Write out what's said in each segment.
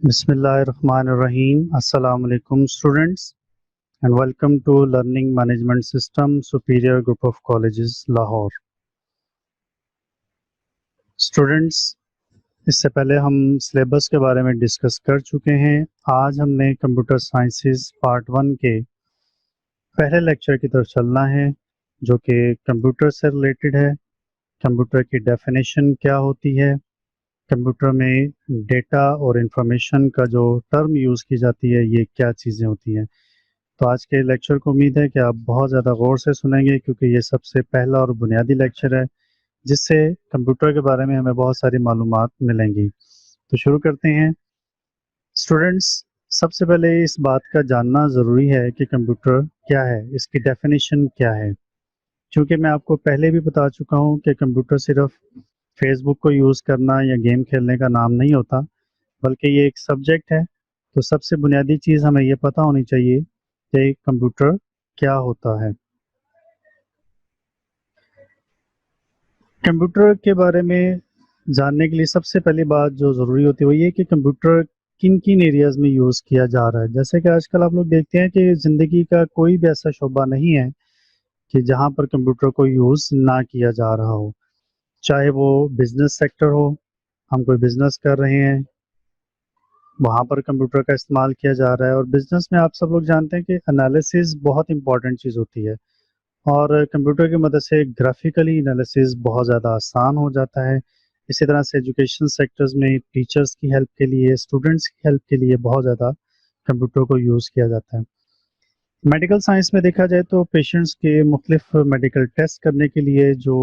بسم اللہ الرحمن الرحیم. السلام علیکم students and welcome to learning management system superior group of colleges Lahore. Students, اس سے پہلے ہم سلیبس کے بارے میں ڈسکس کر چکے ہیں. آج ہم نے کمپیوٹر سائنسز پارٹ 1 کے پہلے لیکچر کی طرف چلنا ہے جو کہ کمپیوٹر سے ریلیٹڈ ہے. کمپیوٹر کی ڈیفینیشن کیا ہوتی ہے، کمپیوٹر میں ڈیٹا اور انفارمیشن کا جو ٹرم یوز کی جاتی ہے یہ کیا چیزیں ہوتی ہیں. تو آج کے لیکچر کو امید ہے کہ آپ بہت زیادہ غور سے سنیں گے کیونکہ یہ سب سے پہلا اور بنیادی لیکچر ہے جس سے کمپیوٹر کے بارے میں ہمیں بہت ساری معلومات ملیں گی. تو شروع کرتے ہیں. اسٹوڈنٹس، سب سے پہلے اس بات کا جاننا ضروری ہے کہ کمپیوٹر کیا ہے، اس کی ڈیفینیشن کیا ہے. چونکہ میں آپ کو پہلے بھی بتا چکا ہوں کہ کمپیوٹر صرف فیس بک کو یوز کرنا یا گیم کھیلنے کا نام نہیں ہوتا، بلکہ یہ ایک سبجیکٹ ہے. تو سب سے بنیادی چیز ہمیں یہ پتہ ہونی چاہیے کہ کمپیوٹر کیا ہوتا ہے. کمپیوٹر کے بارے میں جاننے کے لیے سب سے پہلی بات جو ضروری ہوتی ہے وہ یہ کہ کمپیوٹر کن کن ایریاز میں یوز کیا جا رہا ہے. جیسے کہ آج کل آپ لوگ دیکھتے ہیں کہ زندگی کا کوئی بھی ایسا شعبہ نہیں ہے کہ جہاں پر کمپیوٹر کو یوز نہ کیا جا رہا ہو. چاہے وہ بزنس سیکٹر ہو، ہم کوئی بزنس کر رہے ہیں وہاں پر کمپیوٹر کا استعمال کیا جا رہا ہے. اور بزنس میں آپ سب لوگ جانتے ہیں کہ انالیسز بہت امپورٹنٹ چیز ہوتی ہے اور کمپیوٹر کی مدد سے گرافیکلی انالیسز بہت زیادہ آسان ہو جاتا ہے. اسی طرح سے ایجوکیشن سیکٹرز میں ٹیچرز کی ہیلپ کے لیے، اسٹوڈنٹس کی ہیلپ کے لیے بہت زیادہ کمپیوٹر کو یوز کیا جاتا ہے. میڈیکل سائنس میں دیکھا جائے تو پیشنٹس کے مختلف میڈیکل ٹیسٹ کرنے کے لیے جو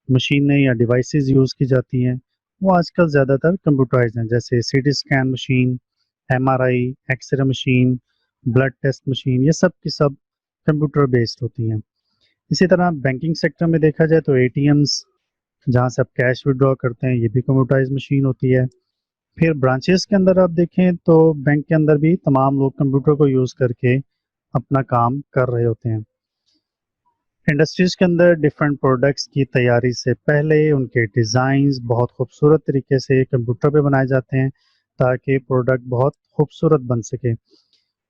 مشینیں یا ڈیوائسز یوز کی جاتی ہیں وہ آج کل زیادہ تر کمپیوٹرائز ہیں، جیسے C T scan machine, M R I, X ray machine, blood test machine, یہ سب کی سب کمپیوٹر بیسڈ ہوتی ہیں. اسی طرح بینکنگ سیکٹر میں دیکھا جائے تو اے ٹی ایمز جہاں سے آپ کیش وڈرا کرتے ہیں یہ بھی کمپیوٹرائز مشین ہوتی ہے. پھر برانچز کے اندر آپ دیکھیں تو بینک کے اندر بھی تمام لوگ کمپیوٹر کو یوز کر کے اپنا کام کر رہے ہوتے ہیں. انڈسٹریز کے اندر ڈفرینٹ پروڈکٹس کی تیاری سے پہلے ان کے ڈیزائنز بہت خوبصورت طریقے سے کمپیوٹر پہ بنائے جاتے ہیں تاکہ پروڈکٹ بہت خوبصورت بن سکے.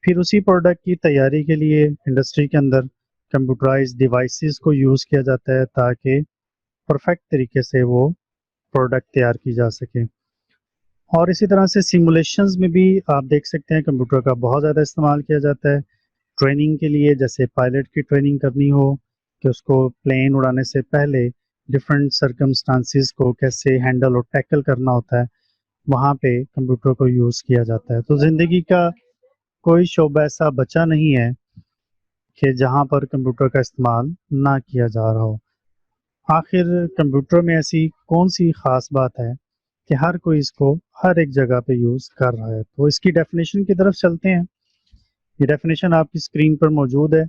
پھر اسی پروڈکٹ کی تیاری کے لیے انڈسٹری کے اندر کمپیوٹرائز ڈیوائسز کو یوز کیا جاتا ہے تاکہ پرفیکٹ طریقے سے وہ پروڈکٹ تیار کی جا سکے. اور اسی طرح سے سیمولیشنز میں بھی آپ دیکھ سکتے ہیں کمپیوٹر کا بہت زیادہ استعمال کیا جاتا ہے. ٹریننگ کے لیے جیسے پائلٹ کی ٹریننگ کرنی ہو کہ اس کو پلین اڑانے سے پہلے ڈفرینٹ سرکمسٹانسز کو کیسے ہینڈل اور ٹیکل کرنا ہوتا ہے، وہاں پہ کمپیوٹر کو یوز کیا جاتا ہے. تو زندگی کا کوئی شعبہ ایسا بچا نہیں ہے کہ جہاں پر کمپیوٹر کا استعمال نہ کیا جا رہا ہو. آخر کمپیوٹر میں ایسی کون سی خاص بات ہے کہ ہر کوئی اس کو ہر ایک جگہ پہ یوز کر رہا ہے. تو اس کی ڈیفینیشن کی طرف چلتے ہیں. یہ ڈیفینیشن آپ کی اسکرین پر موجود ہے.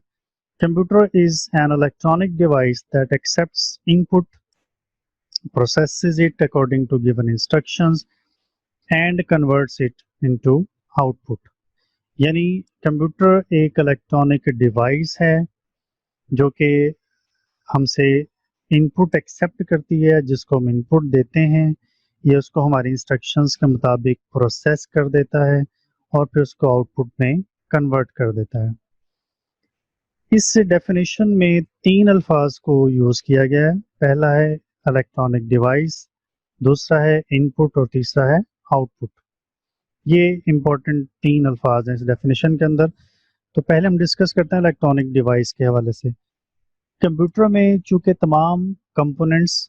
Computer is an electronic device that accepts input, processes it according to given instructions and converts it into output. یعنی کمپیوٹر ایک الیکٹرانک ڈیوائس ہے جو کہ ہم سے ان پٹ ایکسیپٹ کرتی ہے، جس کو ہم ان پٹ دیتے ہیں یہ اس کو ہماری انسٹرکشنز کے مطابق پروسیس کر دیتا ہے اور پھر اس کو آؤٹ پٹ میں کنورٹ کر دیتا ہے. اس ڈیفینیشن میں 3 الفاظ کو یوز کیا گیا ہے. پہلا ہے الیکٹرانک ڈیوائس، دوسرا ہے ان پٹ اور تیسرا ہے آؤٹ پٹ. یہ امپورٹنٹ 3 الفاظ ہیں اس ڈیفینیشن کے اندر. تو پہلے ہم ڈسکس کرتے ہیں الیکٹرانک ڈیوائس کے حوالے سے. کمپیوٹر میں چونکہ تمام کمپوننٹس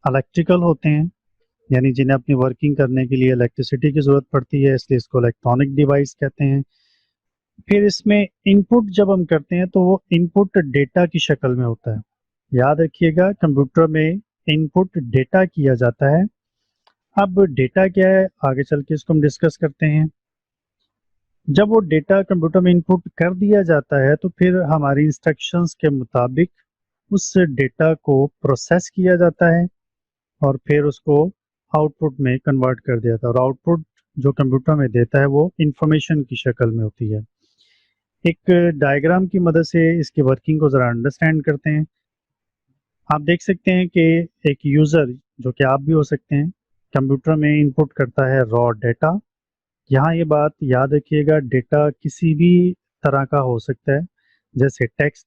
الیکٹریکل ہوتے ہیں، یعنی جنہیں اپنی ورکنگ کرنے کے لیے الیکٹریسٹی کی ضرورت پڑتی ہے، اس لیے اس کو الیکٹرانک ڈیوائس کہتے ہیں. پھر اس میں ان پٹ جب ہم کرتے ہیں تو وہ ان پٹ ڈیٹا کی شکل میں ہوتا ہے. یاد رکھیے گا کمپیوٹر میں ان پٹ ڈیٹا کیا جاتا ہے. اب ڈیٹا کیا ہے آگے چل کے اس کو ہم ڈسکس کرتے ہیں. جب وہ ڈیٹا کمپیوٹر میں ان پٹ کر دیا جاتا ہے تو پھر ہماری انسٹرکشنز کے مطابق اس ڈیٹا کو پروسیس کیا جاتا ہے اور پھر اس کو آؤٹ پٹ میں کنورٹ کر دیا جاتا ہے. اور آؤٹ پٹ جو کمپیوٹر میں دیتا ہے وہ انفارمیشن کی شکل میں ہوتی ہے. ایک ڈائیگرام کی مدد سے اس کی ورکنگ کو ذرا انڈرسٹینڈ کرتے ہیں. آپ دیکھ سکتے ہیں کہ ایک یوزر جو کہ آپ بھی ہو سکتے ہیں کمپیوٹر میں ان پٹ کرتا ہے را ڈیٹا यहाँ ये बात याद रखिएगा, डेटा किसी भी तरह का हो सकता है, जैसे text,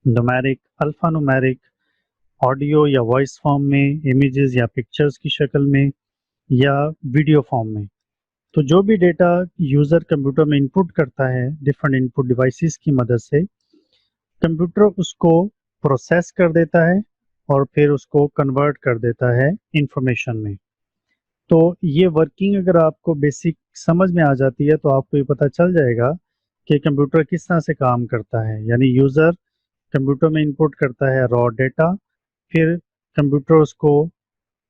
numeric, alpha numeric, audio या वॉइस फॉर्म में, इमेजेस या पिक्चर्स की शक्ल में, या वीडियो फॉर्म में। तो जो भी डेटा यूज़र कंप्यूटर में इनपुट करता है डिफरेंट इनपुट डिवाइसेस की मदद से, कंप्यूटर उसको प्रोसेस कर देता है और फिर उसको कन्वर्ट कर देता है इंफॉर्मेशन में। तो ये वर्किंग अगर आपको बेसिक समझ में आ जाती है तो आपको ये पता चल जाएगा कि कंप्यूटर किस तरह से काम करता है। यानी यूज़र कंप्यूटर में इनपुट करता है रॉ डेटा, फिर कंप्यूटर उसको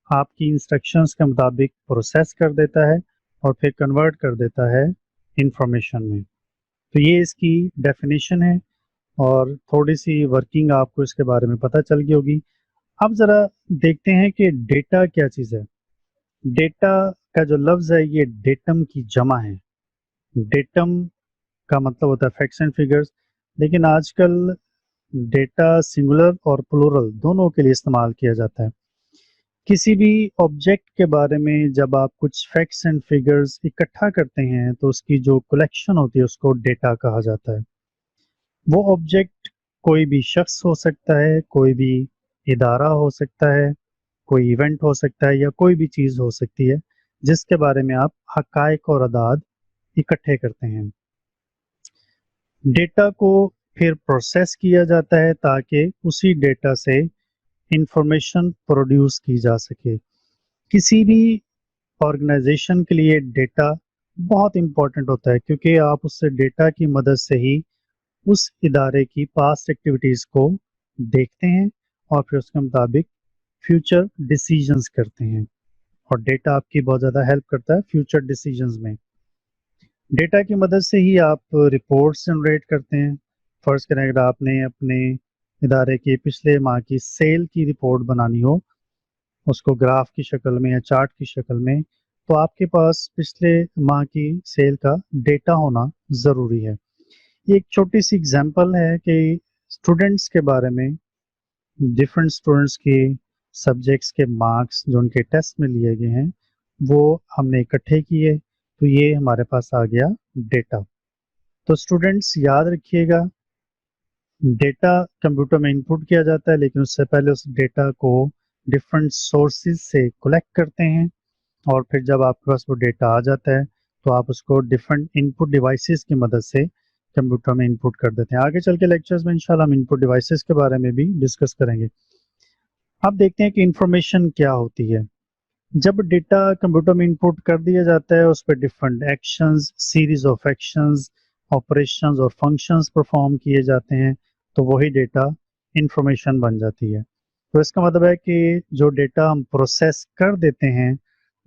आपकी इंस्ट्रक्शंस के मुताबिक प्रोसेस कर देता है और फिर कन्वर्ट कर देता है इंफॉर्मेशन में। तो ये इसकी डेफिनेशन है और थोड़ी सी वर्किंग आपको इसके बारे में पता चल गई होगी। अब ज़रा देखते हैं कि डेटा क्या चीज़ है। डेटा का जो लफ्ज़ है ये डेटम की जमा है। डेटम का मतलब होता है फैक्ट्स एंड फिगर्स, लेकिन आजकल डेटा सिंगुलर और प्लूरल दोनों के लिए इस्तेमाल किया जाता है। किसी भी ऑब्जेक्ट के बारे में जब आप कुछ फैक्ट्स एंड फिगर्स इकट्ठा करते हैं तो उसकी जो कलेक्शन होती है उसको डेटा कहा जाता है। वो ऑब्जेक्ट कोई भी शख्स हो सकता है, कोई भी इदारा हो सकता है, कोई इवेंट हो सकता है या कोई भी चीज़ हो सकती है जिसके बारे में आप हकायक और अदाद इकट्ठे करते हैं। डेटा को फिर प्रोसेस किया जाता है ताकि उसी डेटा से इंफॉर्मेशन प्रोड्यूस की जा सके। किसी भी ऑर्गेनाइजेशन के लिए डेटा बहुत इम्पोर्टेंट होता है क्योंकि आप उससे डेटा की मदद से ही उस इदारे की पास्ट एक्टिविटीज़ को देखते हैं और फिर उसके मुताबिक फ्यूचर डिसीजंस करते हैं। और डेटा आपकी बहुत ज़्यादा हेल्प करता है फ्यूचर डिसीजंस में। डेटा की मदद से ही आप रिपोर्ट्स जनरेट करते हैं। फर्ज करें अगर आपने अपने इदारे के पिछले माह की सेल की रिपोर्ट बनानी हो, उसको ग्राफ की शक्ल में या चार्ट की शक्ल में, तो आपके पास पिछले माह की सेल का डेटा होना ज़रूरी है। ये एक छोटी सी एग्जांपल है कि स्टूडेंट्स के बारे में, डिफरेंट स्टूडेंट्स के सब्जेक्ट्स के मार्क्स जो उनके टेस्ट में लिए गए हैं वो हमने इकट्ठे किए, तो ये हमारे पास आ गया डेटा। तो स्टूडेंट्स याद रखिएगा, डेटा कंप्यूटर में इनपुट किया जाता है लेकिन उससे पहले उस डेटा को डिफरेंट सोर्सेज से कलेक्ट करते हैं और फिर जब आपके पास वो डेटा आ जाता है तो आप उसको डिफरेंट इनपुट डिवाइसेस की मदद से कंप्यूटर में इनपुट कर देते हैं। आगे चल के लेक्चर्स में इंशाल्लाह हम इनपुट डिवाइसेस के बारे में भी डिस्कस करेंगे। अब देखते हैं कि इंफॉर्मेशन क्या होती है। जब डेटा कंप्यूटर में इनपुट कर दिया जाता है उस पर different actions, series of actions, operations और फंक्शंस परफॉर्म किए जाते हैं, तो वही डेटा इंफॉर्मेशन बन जाती है। तो इसका मतलब है कि जो डेटा हम प्रोसेस कर देते हैं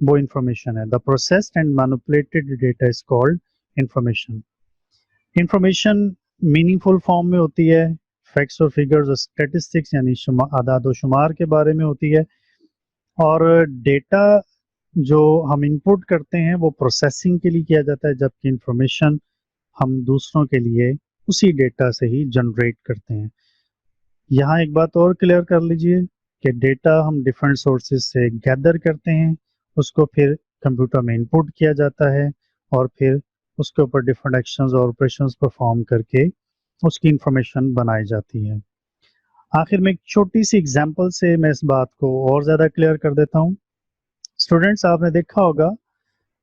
वो इंफॉर्मेशन है। The processed and manipulated data is called information. Information meaningful form में होती है, फैक्ट्स और फिगर्स और स्टेटिस्टिक्स यानी आदाद व शुमार के बारे में होती है, और डेटा जो हम इनपुट करते हैं वो प्रोसेसिंग के लिए किया जाता है, जबकि इंफॉर्मेशन हम दूसरों के लिए उसी डेटा से ही जनरेट करते हैं। यहाँ एक बात और क्लियर कर लीजिए कि डेटा हम डिफरेंट सोर्सेज से गैदर करते हैं, उसको फिर कंप्यूटर में इनपुट किया जाता है और फिर उसके ऊपर डिफरेंट एक्शंस और ऑपरेशंस परफॉर्म करके उसकी इंफॉर्मेशन बनाई जाती है। आखिर में एक छोटी सी एग्जांपल से मैं इस बात को और ज़्यादा क्लियर कर देता हूँ। स्टूडेंट्स, आपने देखा होगा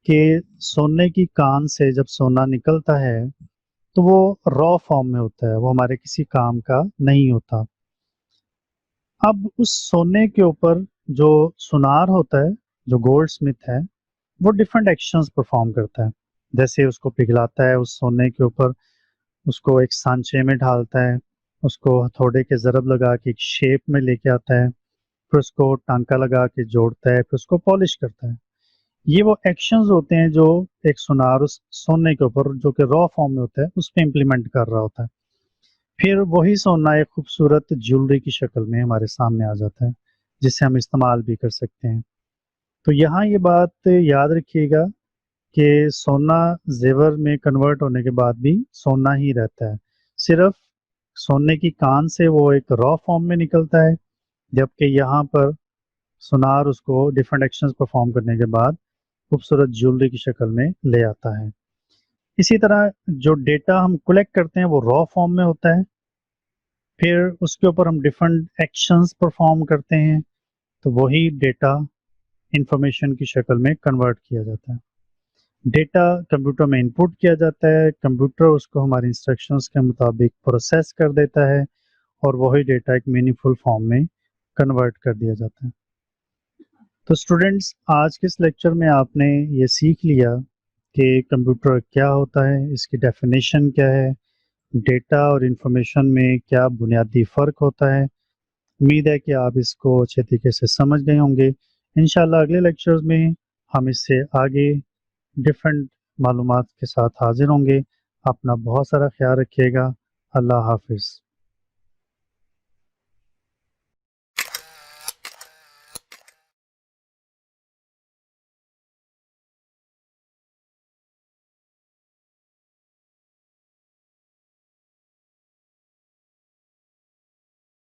कि सोने की कान से जब सोना निकलता है तो वो रॉ फॉर्म में होता है, वो हमारे किसी काम का नहीं होता। अब उस सोने के ऊपर जो सुनार होता है, जो गोल्ड स्मिथ है, वो डिफरेंट एक्शंस परफॉर्म करता है। जैसे उसको पिघलाता है, उस सोने के ऊपर उसको एक सांचे में ढालता है, उसको हथौड़े के ज़रब लगा के एक शेप में लेके आता है, फिर उसको टांका लगा के जोड़ता है, फिर उसको पॉलिश करता है। ये वो एक्शंस होते हैं जो एक सुनार उस सोने के ऊपर जो कि रॉ फॉर्म में होता है उस पर इम्प्लीमेंट कर रहा होता है। फिर वही सोना एक खूबसूरत ज्वेलरी की शक्ल में हमारे सामने आ जाता है जिसे हम इस्तेमाल भी कर सकते हैं। तो यहाँ ये बात याद रखिएगा कि सोना जेवर में कन्वर्ट होने के बाद भी सोना ही रहता है, सिर्फ सोने की कान से वो एक रॉ फॉर्म में निकलता है, जबकि यहाँ पर सुनार उसको डिफरेंट एक्शंस परफॉर्म करने के बाद खूबसूरत ज्वेलरी की शक्ल में ले आता है। इसी तरह जो डेटा हम कलेक्ट करते हैं वो रॉ फॉर्म में होता है, फिर उसके ऊपर हम डिफरेंट एक्शंस परफॉर्म करते हैं, तो वही डेटा इंफॉर्मेशन की शक्ल में कन्वर्ट किया जाता है। डेटा कंप्यूटर में इनपुट किया जाता है, कंप्यूटर उसको हमारे इंस्ट्रक्शंस के मुताबिक प्रोसेस कर देता है और वही डेटा एक मीनिंगफुल फॉर्म में कन्वर्ट कर दिया जाता है। तो स्टूडेंट्स, आज के इस लेक्चर में आपने ये सीख लिया कि कंप्यूटर क्या होता है, इसकी डेफिनेशन क्या है, डेटा और इंफॉर्मेशन में क्या बुनियादी फ़र्क होता है। उम्मीद है कि आप इसको अच्छे तरीके से समझ गए होंगे। इंशाल्लाह अगले लेक्चर्स में हम इससे आगे डिफरेंट मालूमात के साथ हाजिर होंगे। अपना बहुत सारा ख्याल रखिएगा। अल्लाह हाफिज़।